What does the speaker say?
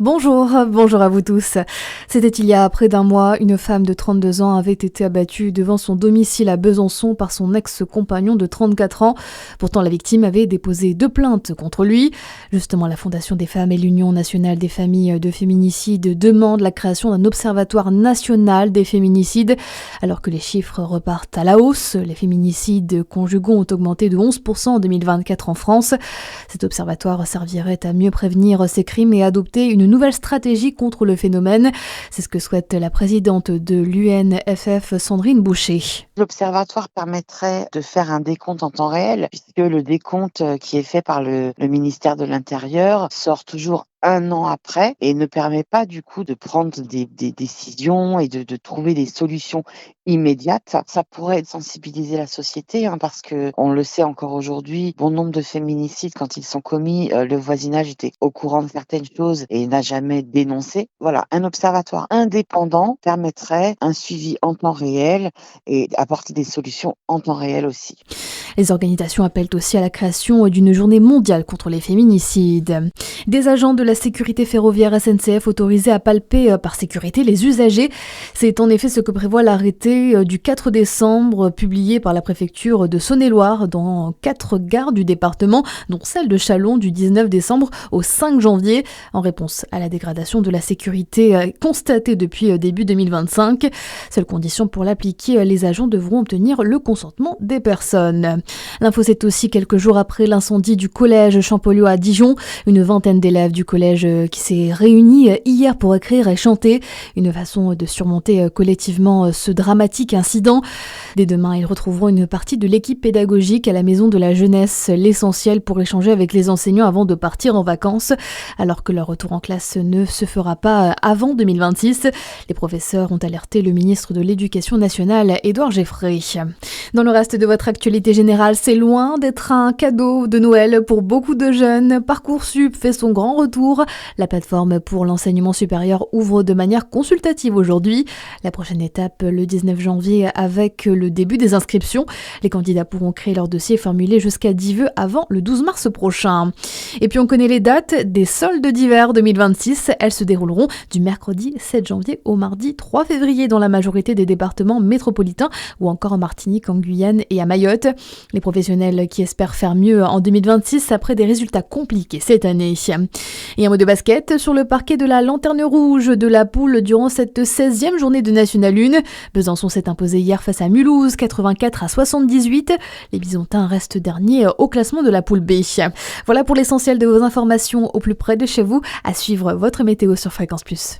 Bonjour à vous tous. C'était il y a près d'un mois, une femme de 32 ans avait été abattue devant son domicile à Besançon par son ex-compagnon de 34 ans. Pourtant, la victime avait déposé 2 plaintes contre lui. Justement, la Fondation des femmes et l'Union nationale des familles de féminicides demandent la création d'un observatoire national des féminicides. Alors que les chiffres repartent à la hausse, les féminicides conjugaux ont augmenté de 11% en 2024 en France. Cet observatoire servirait à mieux prévenir ces crimes et adopter une nouvelle stratégie contre le phénomène. C'est ce que souhaite la présidente de l'UNFF, Sandrine Boucher. L'observatoire permettrait de faire un décompte en temps réel, puisque le décompte qui est fait par le ministère de l'Intérieur sort toujours 1 an après et ne permet pas du coup de prendre des décisions et de trouver des solutions immédiates. Ça pourrait sensibiliser la société, parce que on le sait encore aujourd'hui, bon nombre de féminicides, quand ils sont commis, le voisinage était au courant de certaines choses et n'a jamais dénoncé. Voilà, un observatoire indépendant permettrait un suivi en temps réel et apporter des solutions en temps réel aussi. Les organisations appellent aussi à la création d'une journée mondiale contre les féminicides. Des agents de la sécurité ferroviaire SNCF autorisés à palper par sécurité les usagers. C'est en effet ce que prévoit l'arrêté du 4 décembre publié par la préfecture de Saône-et-Loire dans 4 gares du département, dont celle de Châlons du 19 décembre au 5 janvier, en réponse à la dégradation de la sécurité constatée depuis début 2025. Seule condition pour l'appliquer, les agents devront obtenir le consentement des personnes. L'info, c'est aussi quelques jours après l'incendie du collège Champollion à Dijon. Une vingtaine d'élèves du collège qui s'est réunie hier pour écrire et chanter. Une façon de surmonter collectivement ce dramatique incident. Dès demain, ils retrouveront une partie de l'équipe pédagogique à la Maison de la Jeunesse, l'essentiel pour échanger avec les enseignants avant de partir en vacances. Alors que leur retour en classe ne se fera pas avant 2026, les professeurs ont alerté le ministre de l'Éducation nationale, Édouard Geffray. Dans le reste de votre actualité générale, c'est loin d'être un cadeau de Noël pour beaucoup de jeunes. Parcoursup fait son grand retour. La plateforme pour l'enseignement supérieur ouvre de manière consultative aujourd'hui. La prochaine étape, le 19 janvier, avec le début des inscriptions. Les candidats pourront créer leur dossier et formuler jusqu'à 10 vœux avant le 12 mars prochain. Et puis on connaît les dates des soldes d'hiver 2026. Elles se dérouleront du mercredi 7 janvier au mardi 3 février dans la majorité des départements métropolitains ou encore en Martinique, en Guyane et à Mayotte. Les professionnels qui espèrent faire mieux en 2026 après des résultats compliqués cette année. Et un mot de basket sur le parquet de la Lanterne Rouge de la Poule durant cette 16e journée de National 1. Besançon s'est imposé hier face à Mulhouse, 84-78. Les Bisontins restent derniers au classement de la Poule B. Voilà pour l'essentiel de vos informations au plus près de chez vous. À suivre votre météo sur Fréquence Plus.